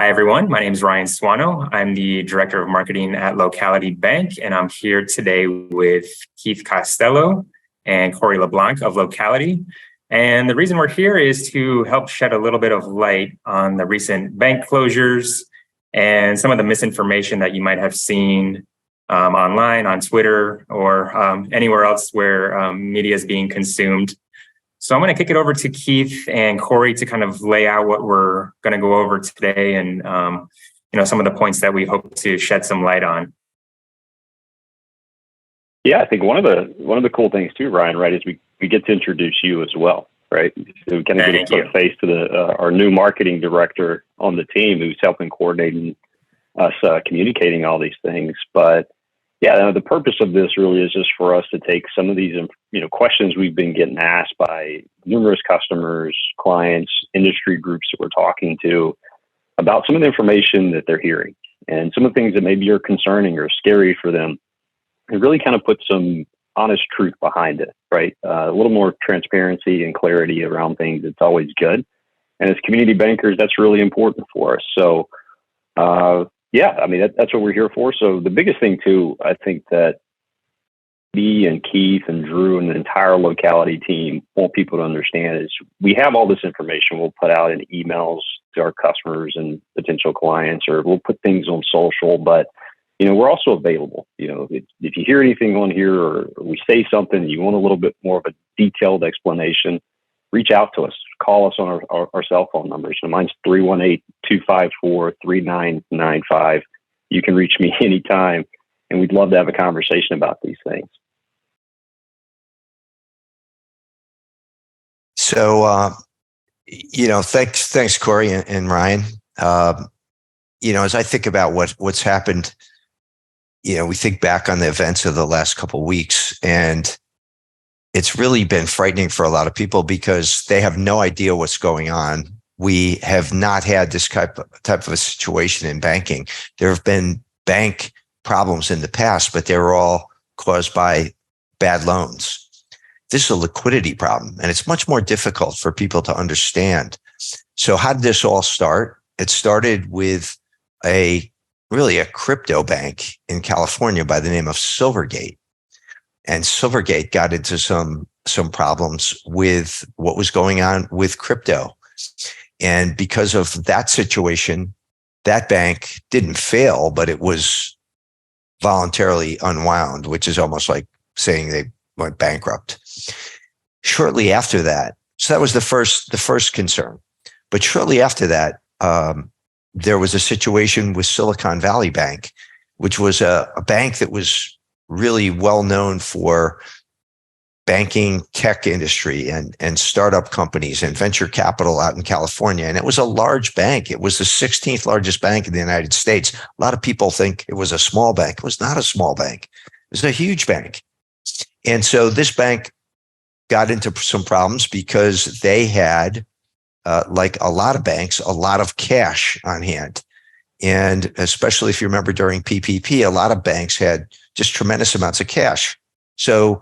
Hi, everyone. My name is Ryan Swano. I'm the Director of Marketing at Locality Bank, and I'm here today with Keith Costello and Corey LeBlanc of Locality. And the reason we're here is to help shed a little bit of light on the recent bank closures and some of the misinformation that you might have seen online, on Twitter, or anywhere else where media is being consumed. So I'm going to kick it over to Keith and Corey to kind of lay out what we're going to go over today and some of the points that we hope to shed some light on. Yeah, I think one of the cool things too, Ryan, right, is we get to introduce you as well, right? So we kind of get to put a face to our new marketing director on the team who's helping coordinating us communicating all these things. But yeah, the purpose of this really is just for us to take some of these, questions we've been getting asked by numerous customers, clients, industry groups that we're talking to about some of the information that they're hearing and some of the things that maybe are concerning or scary for them, and really kind of put some honest truth behind it, right? A little more transparency and clarity around things. It's always good. And as community bankers, that's really important for us. So, that's what we're here for. So the biggest thing too, I think that me and Keith and Drew and the entire Locality team want people to understand is we have all this information we'll put out in emails to our customers and potential clients, or we'll put things on social, but we're also available. If you hear anything on here or we say something, you want a little bit more of a detailed explanation, reach out to us. Call us on our cell phone numbers. So mine's 318-254-3995. You can reach me anytime, and we'd love to have a conversation about these things. So, thanks, Corey and Ryan. As I think about what's happened, we think back on the events of the last couple of weeks, and it's really been frightening for a lot of people because they have no idea what's going on. We have not had this type of a situation in banking. There have been bank problems in the past, but they were all caused by bad loans. This is a liquidity problem, and it's much more difficult for people to understand. So how did this all start? It started with a crypto bank in California by the name of Silvergate. And Silvergate got into some problems with what was going on with crypto. And because of that situation, that bank didn't fail, but it was voluntarily unwound, which is almost like saying they went bankrupt. Shortly after that, so that was the first concern. But shortly after that, there was a situation with Silicon Valley Bank, which was a bank that was really well known for banking tech industry and startup companies and venture capital out in California. And it was a large bank. It was the 16th largest bank in the United States. A lot of people think it was a small bank. It was not a small bank. It was a huge bank. And so this bank got into some problems because they had, like a lot of banks, a lot of cash on hand. And especially if you remember during PPP, a lot of banks had just tremendous amounts of cash. So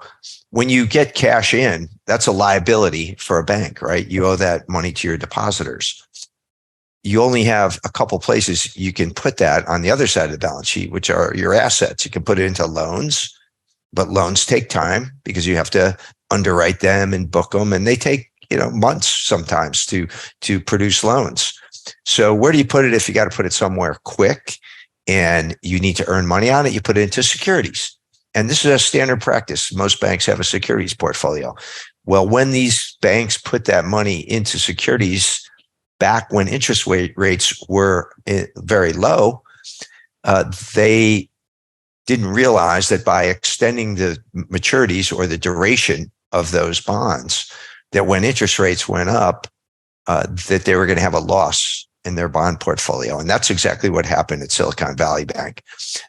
when you get cash in, that's a liability for a bank, right? You owe that money to your depositors. You only have a couple places you can put that on the other side of the balance sheet, which are your assets. You can put it into loans, but loans take time because you have to underwrite them and book them, and they take months sometimes to produce loans. So where do you put it if you got to put it somewhere quick and you need to earn money on it? You put it into securities. And this is a standard practice. Most banks have a securities portfolio. Well, when these banks put that money into securities back when interest rates were very low, they didn't realize that by extending the maturities or the duration of those bonds, that when interest rates went up, that they were going to have a loss in their bond portfolio. And that's exactly what happened at Silicon Valley Bank.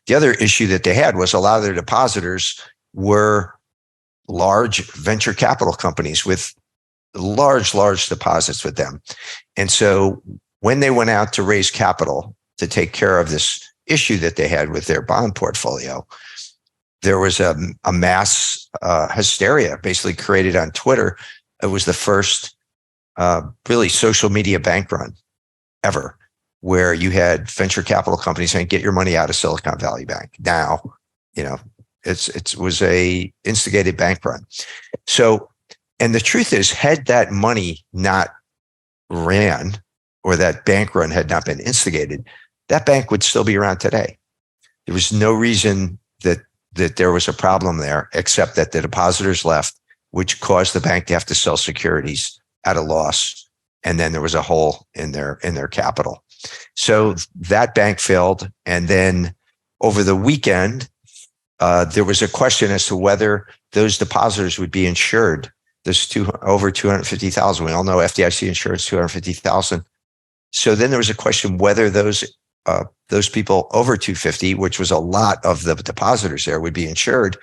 The other issue that they had was a lot of their depositors were large venture capital companies with large deposits with them. And so when they went out to raise capital to take care of this issue that they had with their bond portfolio, there was a mass hysteria basically created on Twitter. It was the first really social media bank run ever. where you had venture capital companies saying, get your money out of Silicon Valley Bank now. It was a instigated bank run. So, and the truth is, had that money not ran, or that bank run had not been instigated, that bank would still be around today. There was no reason that there was a problem there, except that the depositors left, which caused the bank to have to sell securities at a loss. And then there was a hole in their capital. So that bank failed. And then over the weekend, there was a question as to whether those depositors would be insured. There's over 250,000. We all know FDIC insurance, 250,000. So then there was a question whether those people over 250, which was a lot of the depositors there, would be insured.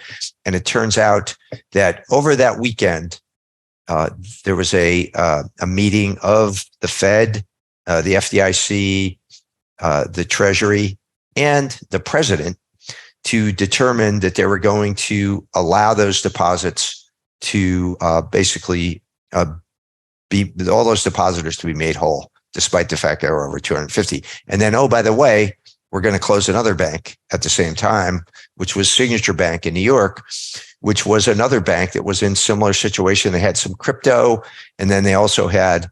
And it turns out that over that weekend, there was a meeting of the Fed, the FDIC, the Treasury, and the president to determine that they were going to allow those deposits to basically be all those depositors to be made whole, despite the fact they were over 250. And then, oh, by the way, we're going to close another bank at the same time, which was Signature Bank in New York, which was another bank that was in similar situation. They had some crypto, and then they also had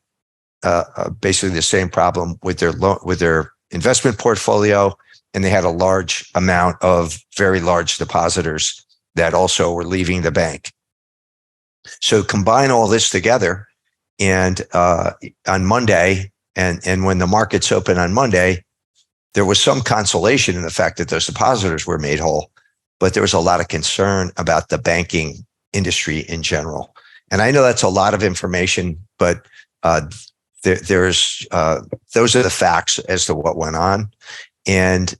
basically the same problem with their investment portfolio, and they had a large amount of very large depositors that also were leaving the bank. So combine all this together, and on Monday, and when the markets open on Monday, there was some consolation in the fact that those depositors were made whole, but there was a lot of concern about the banking industry in general. And I know that's a lot of information, but there's those are the facts as to what went on. And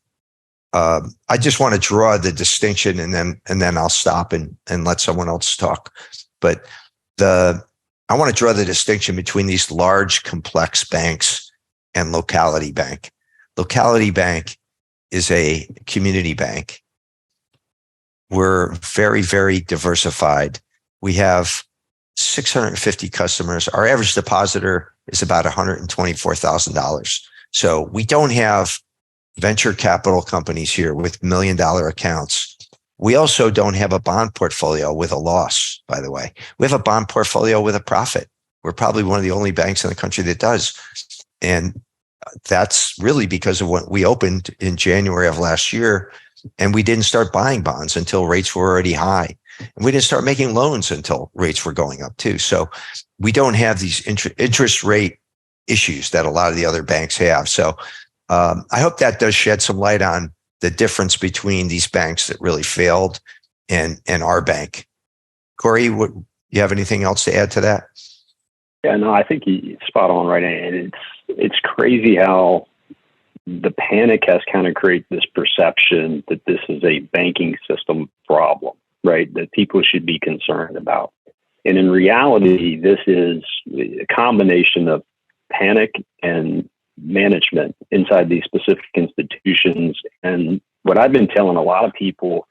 I just want to draw the distinction, and then I'll stop and let someone else talk. But I want to draw the distinction between these large, complex banks and Locality Bank. Locality Bank is a community bank. We're very, very diversified. We have 650 customers. Our average depositor is about $124,000. So we don't have venture capital companies here with $1 million accounts. We also don't have a bond portfolio with a loss, by the way. We have a bond portfolio with a profit. We're probably one of the only banks in the country that does. And that's really because of what we opened in January of last year, and we didn't start buying bonds until rates were already high. And we didn't start making loans until rates were going up too. So we don't have these interest rate issues that a lot of the other banks have. So I hope that does shed some light on the difference between these banks that really failed and our bank. Corey, you have anything else to add to that? Yeah, no, I think you're spot on, right? And it's crazy how the panic has kind of created this perception that this is a banking system problem, right? That people should be concerned about. And in reality, this is a combination of panic and management inside these specific institutions. And what I've been telling a lot of people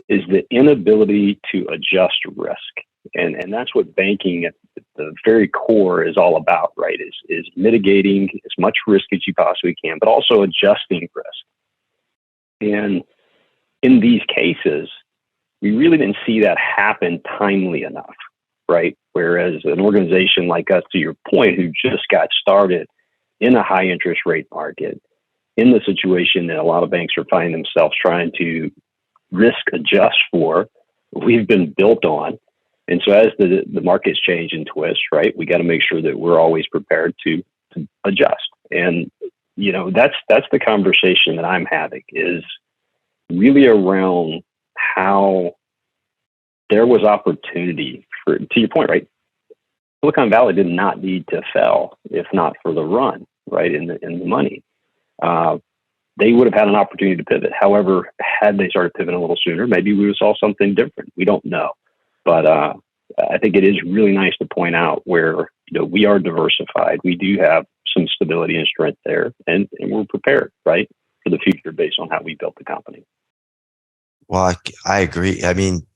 is the inability to adjust risk. And that's what banking at the very core is all about, right? Is mitigating as much risk as you possibly can, but also adjusting risk. And in these cases, we really didn't see that happen timely enough, right? Whereas an organization like us, to your point, who just got started in a high interest rate market, in the situation that a lot of banks are finding themselves trying to risk adjust for, we've been built on. And so as the markets change and twist, right, we got to make sure that we're always prepared to adjust. And, that's the conversation that I'm having, is really around how there was opportunity for, to your point, right? Silicon Valley did not need to fail if not for the run, right, in the money. They would have had an opportunity to pivot. However, had they started pivoting a little sooner, maybe we would have saw something different. We don't know. But I think it is really nice to point out where we are diversified. We do have some stability and strength there, and we're prepared, right, for the future based on how we built the company. Well, I agree. I mean,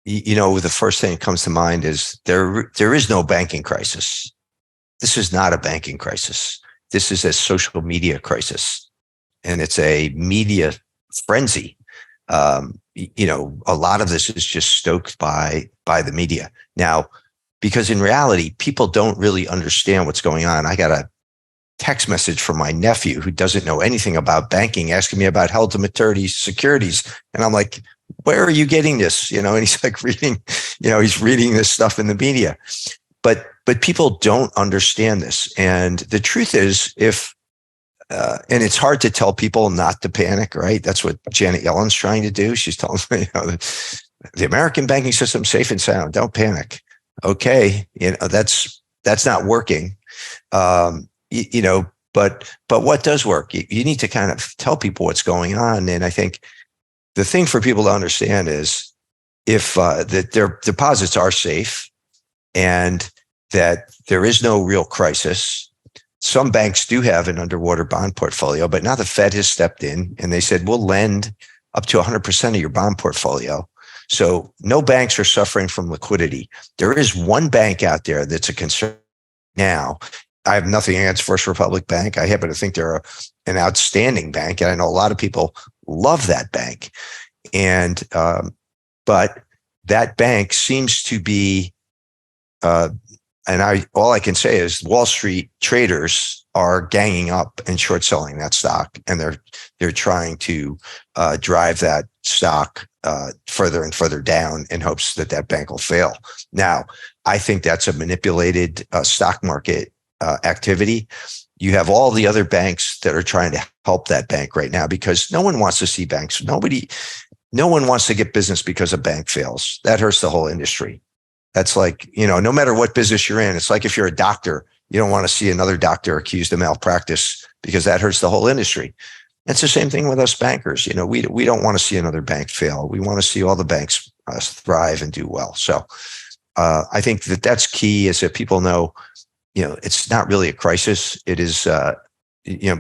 the first thing that comes to mind is there is no banking crisis. This is not a banking crisis. this is a social media crisis, and it's a media frenzy. A lot of this is just stoked by the media now, because in reality, people don't really understand what's going on. I got a text message from my nephew who doesn't know anything about banking, asking me about held to maturity securities. And I'm like, where are you getting this? And he's like he's reading this stuff in the media, but people don't understand this. And the truth is, and it's hard to tell people not to panic, right? That's what Janet Yellen's trying to do. She's telling me, the American banking system safe and sound. Don't panic. Okay, that's not working. But what does work? You need to kind of tell people what's going on. And I think the thing for people to understand is if that their deposits are safe and that there is no real crisis. Some banks do have an underwater bond portfolio, but now the Fed has stepped in and they said, we'll lend up to 100% of your bond portfolio. So no banks are suffering from liquidity. There is one bank out there that's a concern now. I have nothing against First Republic Bank. I happen to think they're an outstanding bank. And I know a lot of people love that bank. And, but that bank seems to be, all I can say is Wall Street traders are ganging up and short selling that stock. And they're trying to drive that stock further and further down in hopes that bank will fail. Now, I think that's a manipulated stock market activity. You have all the other banks that are trying to help that bank right now because no one wants to see banks. No one wants to get business because a bank fails. That hurts the whole industry. That's like, no matter what business you're in, it's like if you're a doctor, you don't want to see another doctor accused of malpractice because that hurts the whole industry. It's the same thing with us bankers. We don't want to see another bank fail. We want to see all the banks thrive and do well. So I think that's key is that people know, it's not really a crisis. It is,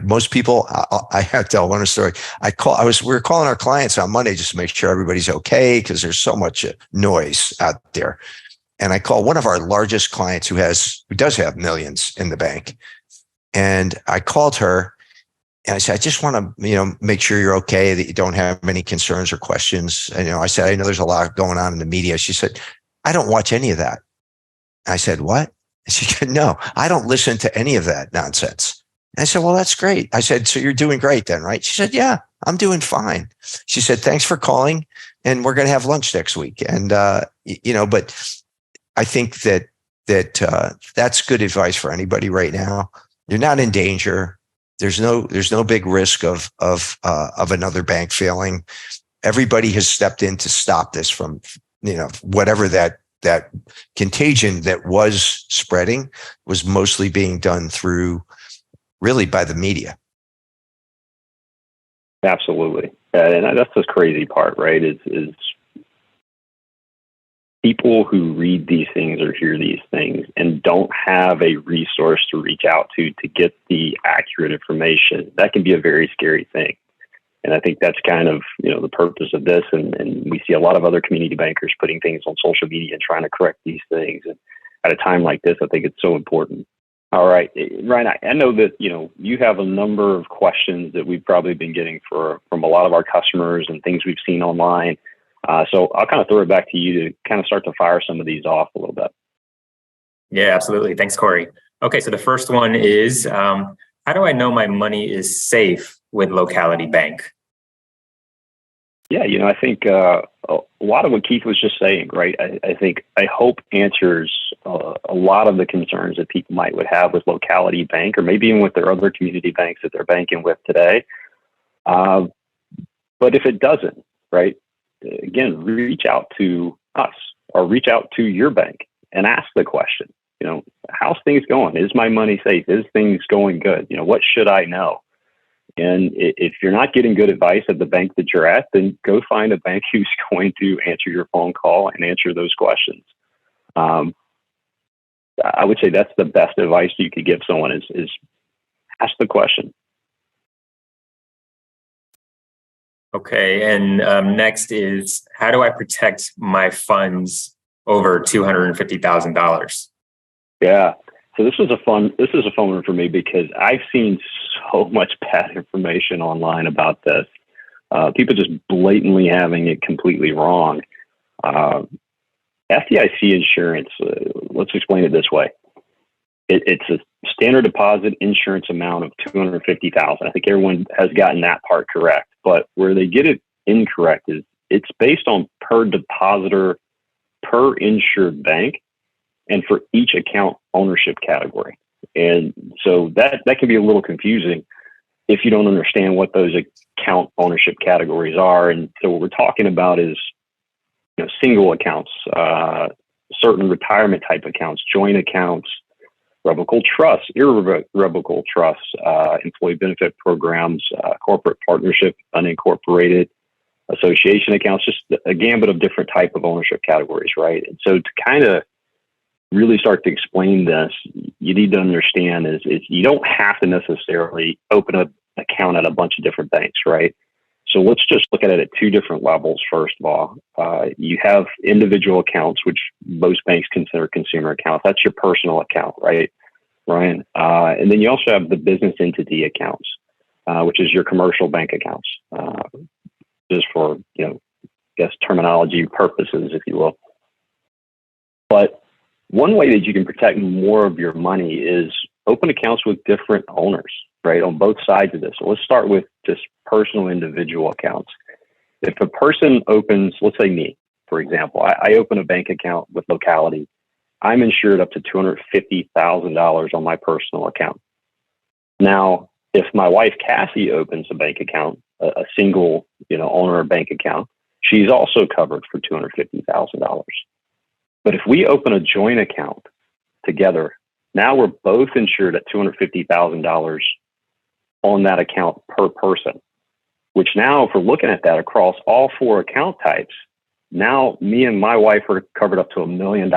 most people, I have to tell one story. We were calling our clients on Monday just to make sure everybody's okay because there's so much noise out there. And I call one of our largest clients who does have millions in the bank. And I called her and I said, I just want to, make sure you're okay, that you don't have any concerns or questions. And, I said, I know there's a lot going on in the media. She said, I don't watch any of that. I said, what? She said, no, I don't listen to any of that nonsense. And I said, well, that's great. I said, so you're doing great then, right? She said, yeah, I'm doing fine. She said, thanks for calling. And we're going to have lunch next week. And, but I think that's good advice for anybody right now. You're not in danger. There's no big risk of another bank failing. Everybody has stepped in to stop this from, whatever that contagion that was spreading was mostly being done through really by the media. Absolutely. And that's the crazy part, right? Is people who read these things or hear these things and don't have a resource to reach out to get the accurate information. That can be a very scary thing. And I think that's kind of, the purpose of this. And we see a lot of other community bankers putting things on social media and trying to correct these things. And at a time like this, I think it's so important. All right, Ryan, I know that, you have a number of questions that we've probably been getting from a lot of our customers and things we've seen online. So I'll kind of throw it back to you to kind of start to fire some of these off a little bit. Yeah, absolutely. Thanks, Corey. Okay, so the first one is, how do I know my money is safe with Locality Bank? Yeah, I think a lot of what Keith was just saying, right? I hope answers a lot of the concerns that people would have with Locality Bank or maybe even with their other community banks that they're banking with today. But if it doesn't, right? Again, reach out to us or reach out to your bank and ask the question, how's things going? Is my money safe? Is things going good? What should I know? And if you're not getting good advice at the bank that you're at, then go find a bank who's going to answer your phone call and answer those questions. I would say that's the best advice you could give someone is ask the question. Okay, and next is, how do I protect my funds over $250,000? Yeah, So this is a fun one for me because I've seen so much bad information online about this. People just blatantly having it completely wrong. FDIC insurance, let's explain it this way. It's a standard deposit insurance amount of $250,000. I think everyone has gotten that part correct. But where they get it incorrect is it's based on per depositor, per insured bank, and for each account ownership category. And so that can be a little confusing if you don't understand what those account ownership categories are. And so what we're talking about is, single accounts, certain retirement type accounts, joint accounts, revocable trusts, irrevocable trusts, employee benefit programs, corporate partnership, unincorporated, association accounts, just a gambit of different type of ownership categories, right? And so to kind of really start to explain this, you need to understand is you don't have to necessarily open an account at a bunch of different banks, right? So let's just look at it at two different levels. First of all, you have individual accounts, which most banks consider consumer accounts. That's your personal account, right, Ryan? And then you also have the business entity accounts, which is your commercial bank accounts, just for, terminology purposes, if you will. But one way that you can protect more of your money is open accounts with different owners, right, on both sides of this. So let's start with just personal individual accounts. If a person opens, let's say me, for example, I open a bank account with Locality. I'm insured up to $250,000 on my personal account. Now, if my wife, Cassie, opens a bank account, a single, owner bank account, she's also covered for $250,000. But if we open a joint account together, now we're both insured at $250,000 on that account per person, which now if we're looking at that across all four account types, now me and my wife are covered up to $1 million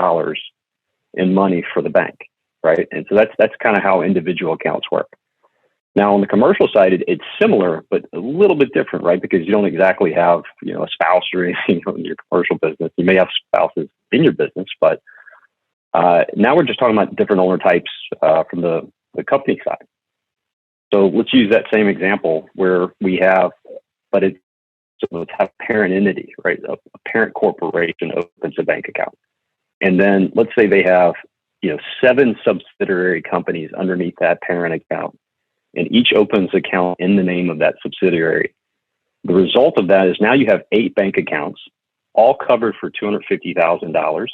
in money for the bank, right? And so that's kind of how individual accounts work. Now on the commercial side, it's similar, but a little bit different, right? Because you don't exactly have, a spouse or anything in your commercial business. You may have spouses in your business, but now we're just talking about different owner types from the company side. So let's use that same example where we have, let's have a parent entity, right? A parent corporation opens a bank account. And then let's say they have, 7 subsidiary companies underneath that parent account, and each opens account in the name of that subsidiary. The result of that is now you have 8 bank accounts, all covered for $250,000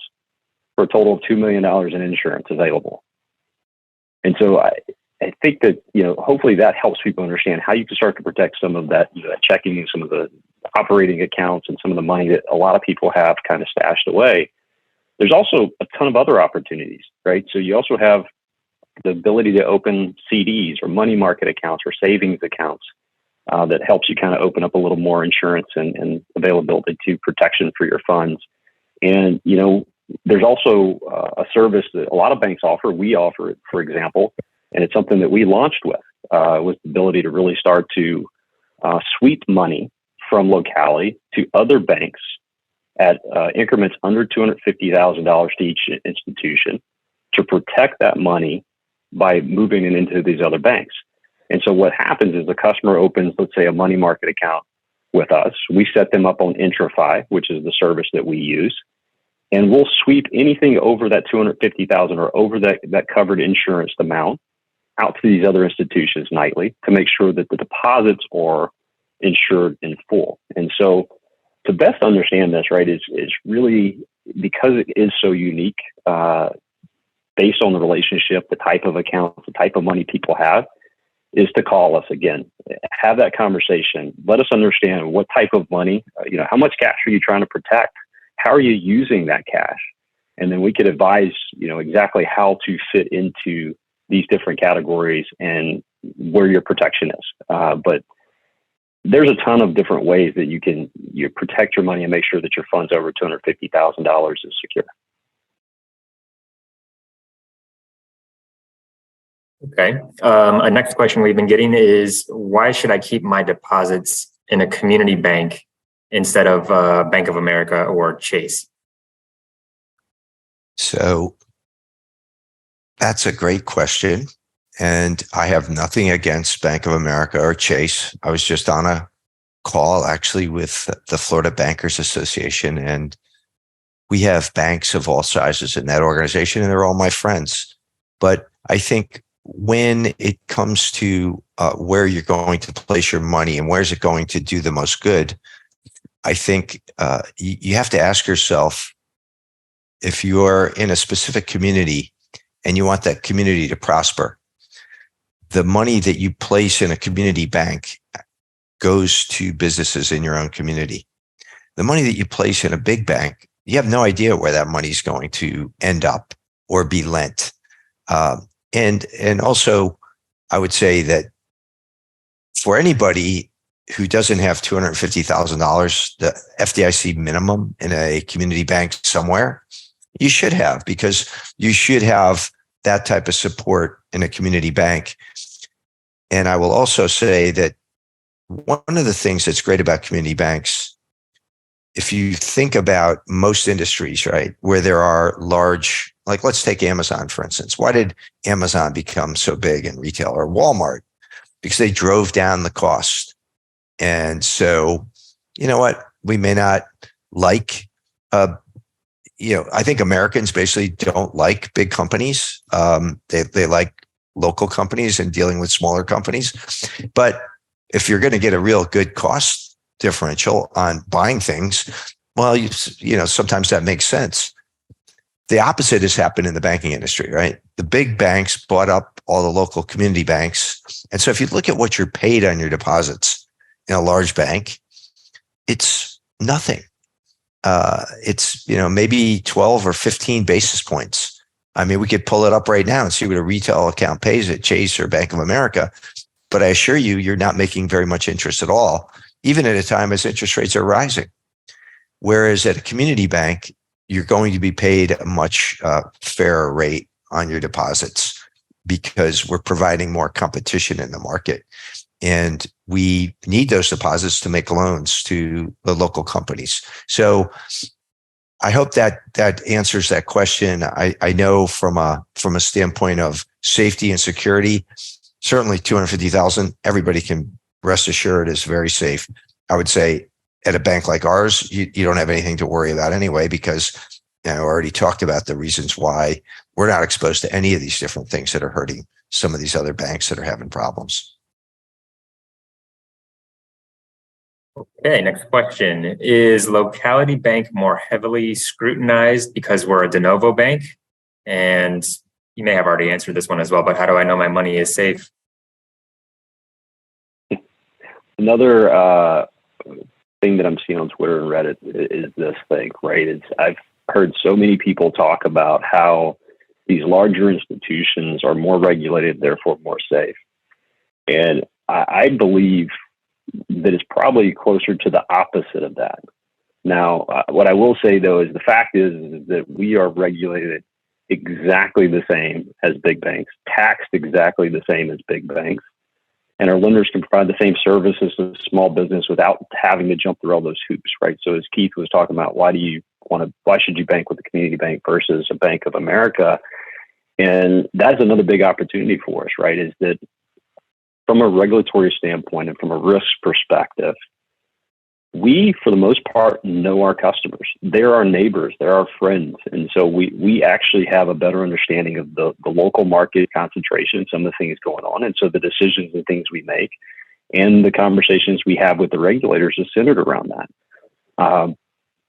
for a total of $2 million in insurance available. And so I think that, hopefully that helps people understand how you can start to protect some of that, that checking and some of the operating accounts and some of the money that a lot of people have kind of stashed away. There's also a ton of other opportunities, right? So you also have the ability to open CDs or money market accounts or savings accounts that helps you kind of open up a little more insurance and availability to protection for your funds. And, there's also a service that a lot of banks offer. We offer it, for example, and it's something that we launched with the ability to really start to sweep money from Locality to other banks at increments under $250,000 to each institution to protect that money by moving it into these other banks. And so what happens is the customer opens, let's say, a money market account with us. We set them up on IntraFi, which is the service that we use. And we'll sweep anything over that $250,000 or over that covered insurance amount out to these other institutions nightly to make sure that the deposits are insured in full. And so to best understand this, right, is really because it is so unique, based on the relationship, the type of accounts, the type of money people have, is to call us again, have that conversation, let us understand what type of money, how much cash are you trying to protect? How are you using that cash? And then we could advise, exactly how to fit into these different categories and where your protection is. But there's a ton of different ways that you protect your money and make sure that your funds over $250,000 is secure. Okay. A next question we've been getting is, why should I keep my deposits in a community bank instead of Bank of America or Chase? So That's a great question. And I have nothing against Bank of America or Chase. I was just on a call actually with the Florida Bankers Association, and we have banks of all sizes in that organization, and they're all my friends. But I think when it comes to where you're going to place your money and where's it going to do the most good, I think you have to ask yourself, if you're in a specific community and you want that community to prosper, the money that you place in a community bank goes to businesses in your own community. The money that you place in a big bank, you have no idea where that money is going to end up or be lent. And also, I would say that for anybody who doesn't have $250,000, the FDIC minimum in a community bank somewhere, you should have, because you should have that type of support in a community bank. And I will also say that one of the things that's great about community banks, if you think about most industries, right, where there are large, like let's take Amazon, for instance. Why did Amazon become so big in retail, or Walmart? Because they drove down the cost. And so, you know what, we may not like, I think Americans basically don't like big companies. They like local companies and dealing with smaller companies. But if you're going to get a real good cost differential on buying things, well, sometimes that makes sense. The opposite has happened in the banking industry, right? The big banks bought up all the local community banks. And so if you look at what you're paid on your deposits in a large bank, it's nothing. It's, maybe 12 or 15 basis points. I mean, we could pull it up right now and see what a retail account pays at Chase or Bank of America. But I assure you, you're not making very much interest at all, even at a time as interest rates are rising. Whereas at a community bank, you're going to be paid a much fairer rate on your deposits because we're providing more competition in the market. And we need those deposits to make loans to the local companies. So I hope that answers that question. I know from a standpoint of safety and security, certainly 250,000, everybody can rest assured is very safe. I would say at a bank like ours, you don't have anything to worry about anyway, because I already talked about the reasons why we're not exposed to any of these different things that are hurting some of these other banks that are having problems. Okay, next question. Is Locality Bank more heavily scrutinized because we're a de novo bank? And you may have already answered this one as well, but how do I know my money is safe? Another thing that I'm seeing on Twitter and Reddit is this thing, right? I've heard so many people talk about how these larger institutions are more regulated, therefore more safe. And I believe that it's probably closer to the opposite of that. Now, what I will say, though, is the fact is that we are regulated exactly the same as big banks, taxed exactly the same as big banks, and our lenders can provide the same services to small business without having to jump through all those hoops, right? So as Keith was talking about, why should you bank with a community bank versus a Bank of America? And that's another big opportunity for us, right? Is that from a regulatory standpoint and from a risk perspective, we, for the most part, know our customers. They're our neighbors. They're our friends. And so we actually have a better understanding of the local market concentration, some of the things going on. And so the decisions and things we make and the conversations we have with the regulators is centered around that.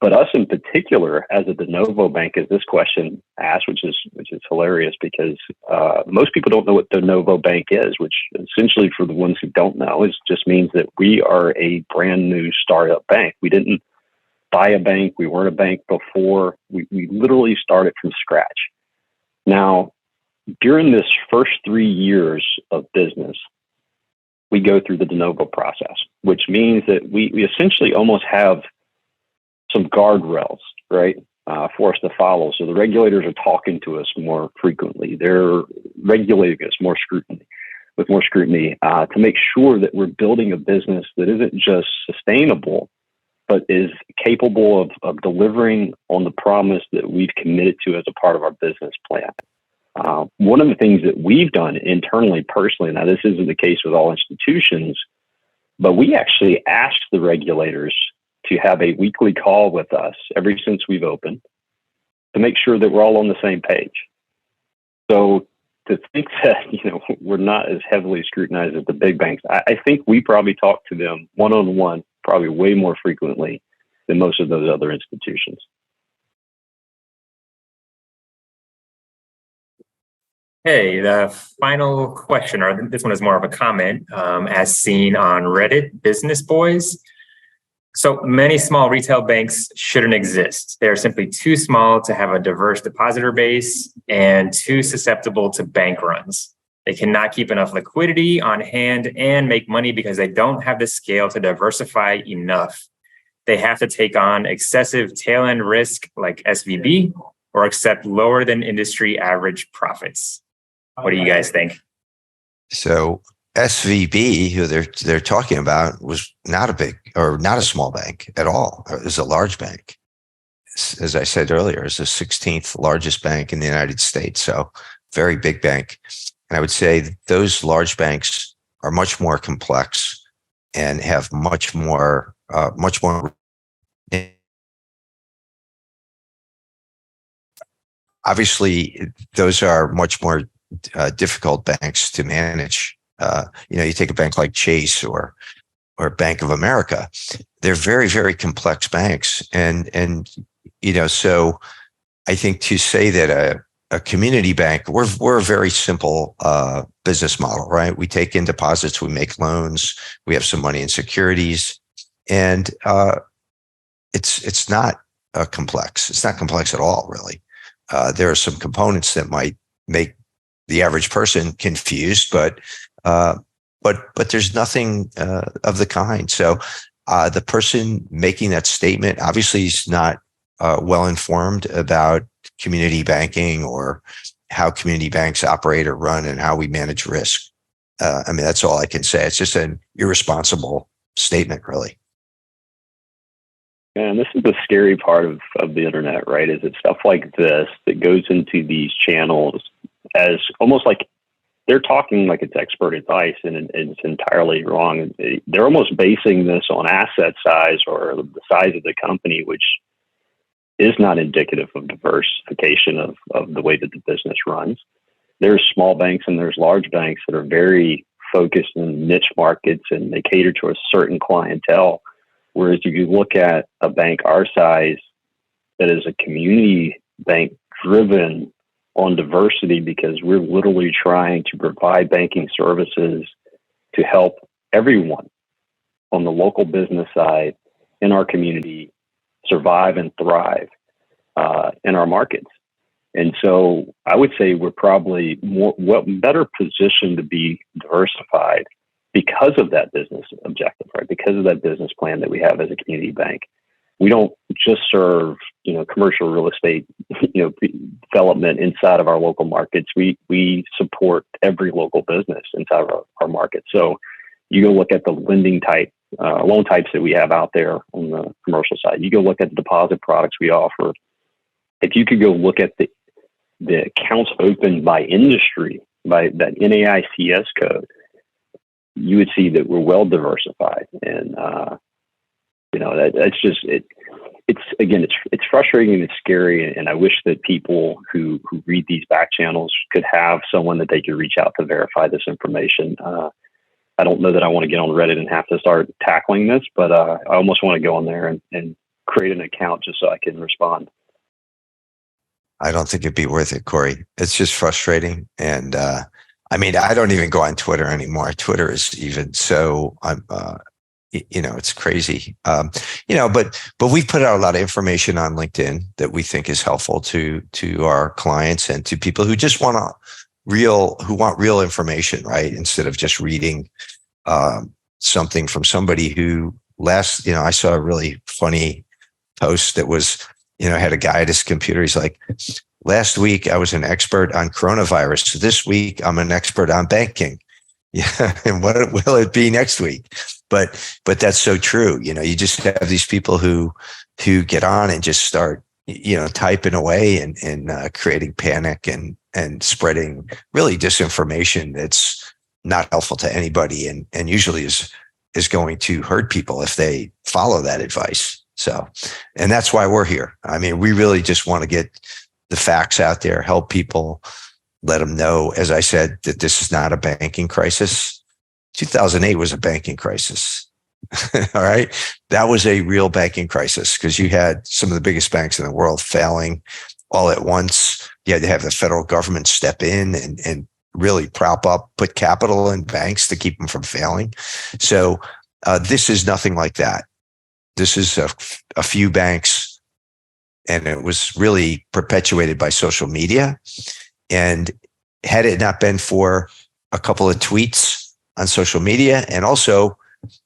But us in particular, as a de novo bank, as this question asked, which is hilarious because most people don't know what de novo bank is, which essentially for the ones who don't know, just means that we are a brand new startup bank. We didn't buy a bank. We weren't a bank before. We literally started from scratch. Now, during this first 3 years of business, we go through the de novo process, which means that we essentially almost have some guardrails, right, for us to follow. So the regulators are talking to us more frequently. They're regulating us with more scrutiny to make sure that we're building a business that isn't just sustainable, but is capable of delivering on the promise that we've committed to as a part of our business plan. One of the things that we've done internally, personally, now this isn't the case with all institutions, but we actually asked the regulators to have a weekly call with us ever since we've opened to make sure that we're all on the same page. So to think that, we're not as heavily scrutinized as the big banks, I think we probably talk to them one-on-one probably way more frequently than most of those other institutions. Hey, the final question, or this one is more of a comment, as seen on Reddit, Business Boys. So many small retail banks shouldn't exist. They're simply too small to have a diverse depositor base and too susceptible to bank runs. They cannot keep enough liquidity on hand and make money because they don't have the scale to diversify enough. They have to take on excessive tail end risk like SVB or accept lower than industry average profits. What do you guys think? So SVB, who they're talking about, was not a small bank at all. It was a large bank. As I said earlier, it's the 16th largest bank in the United States. So very big bank. And I would say those large banks are much more complex and have much more. Obviously, those are much more difficult banks to manage. You take a bank like Chase or Bank of America; they're very, very complex banks, and so I think to say that a community bank, we're a very simple business model, right? We take in deposits, we make loans, we have some money in securities, and it's not complex. It's not complex at all, really. There are some components that might make the average person confused, but there's nothing of the kind. So the person making that statement obviously is not well informed about community banking or how community banks operate or run and how we manage risk. That's all I can say. It's just an irresponsible statement, really. And this is the scary part of the internet, right? Is it stuff like this that goes into these channels as almost like they're talking like it's expert advice, and it's entirely wrong. They're almost basing this on asset size or the size of the company, which is not indicative of diversification of the way that the business runs. There's small banks and there's large banks that are very focused in niche markets and they cater to a certain clientele. Whereas if you look at a bank our size that is a community bank driven on diversity, because we're literally trying to provide banking services to help everyone on the local business side in our community survive and thrive in our markets. And so I would say we're probably better positioned to be diversified because of that business objective, right? Because of that business plan that we have as a community bank. We don't just serve, commercial real estate, development inside of our local markets. We support every local business inside of our market. So you go look at the lending type, loan types that we have out there on the commercial side. You go look at the deposit products we offer. If you could go look at the accounts opened by industry, by that NAICS code, you would see that we're well diversified. And, that's just it. It's frustrating and it's scary. And I wish that people who read these back channels could have someone that they could reach out to verify this information. I don't know that I want to get on Reddit and have to start tackling this, but I almost want to go on there and create an account just so I can respond. I don't think it'd be worth it, Corey. It's just frustrating. And I don't even go on Twitter anymore. Twitter is even so, it's crazy. But we put out a lot of information on LinkedIn that we think is helpful to our clients and to people who just want real information, right? Instead of just reading something from somebody who I saw a really funny post that was, had a guy at his computer. He's like, last week I was an expert on coronavirus. This week I'm an expert on banking. Yeah. And what will it be next week? But that's so true. You just have these people who get on and just start typing away and creating panic and spreading really disinformation that's not helpful to anybody and usually is going to hurt people if they follow that advice. So, and that's why we're here. I mean, we really just want to get the facts out there, help people, let them know, as I said, that this is not a banking crisis. 2008 was a banking crisis. All right. That was a real banking crisis because you had some of the biggest banks in the world failing all at once. You had to have the federal government step in and really prop up, put capital in banks to keep them from failing. So this is nothing like that. This is a few banks, and it was really perpetuated by social media. And had it not been for a couple of tweets on social media, and also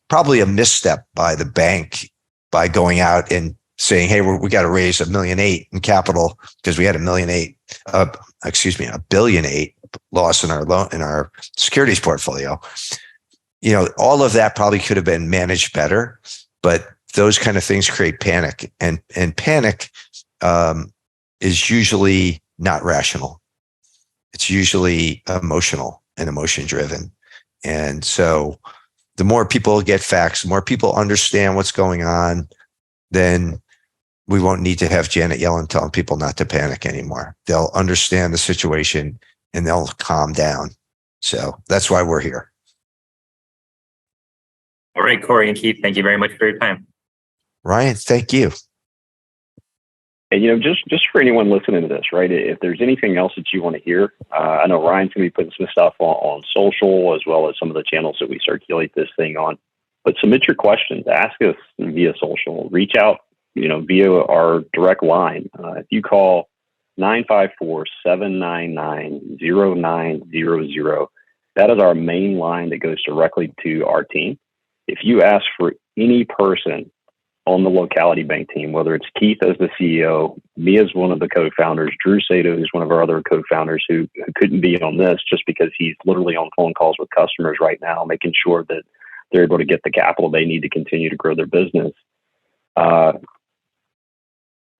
probably a misstep by the bank by going out and saying, hey, we got to raise $1.8 million in capital because we had $1.8 billion loss in our securities portfolio. All of that probably could have been managed better, but those kind of things create panic, and panic is usually not rational. It's usually emotional and emotion driven. And so the more people get facts, the more people understand what's going on, then we won't need to have Janet Yellen telling people not to panic anymore. They'll understand the situation and they'll calm down. So that's why we're here. All right, Corey and Keith, thank you very much for your time. Ryan, thank you. And, just for anyone listening to this, right, if there's anything else that you want to hear, I know Ryan's going to be putting some stuff on social as well as some of the channels that we circulate this thing on. But submit your questions, ask us via social, reach out, via our direct line. If you call 954-799-0900, that is our main line that goes directly to our team. If you ask for any person on the Locality Bank team, whether it's Keith as the CEO, me as one of the co-founders, Drew Sato, who's one of our other co-founders who couldn't be on this just because he's literally on phone calls with customers right now, making sure that they're able to get the capital they need to continue to grow their business.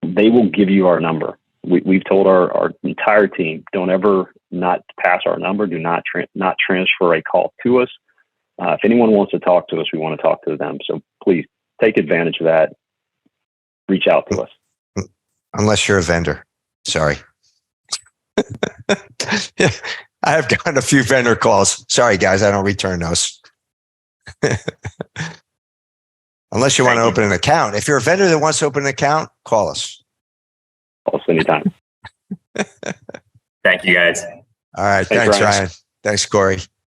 They will give you our number. We've told our entire team, don't ever not pass our number. Do not transfer a call to us. If anyone wants to talk to us, we want to talk to them. So please take advantage of that. Reach out to us. Unless you're a vendor. Sorry. Yeah, I have gotten a few vendor calls. Sorry, guys, I don't return those. Unless you want to open an account. If you're a vendor that wants to open an account, call us. Call us anytime. Thank you, guys. All right. Thanks, Ryan. Thanks, Corey.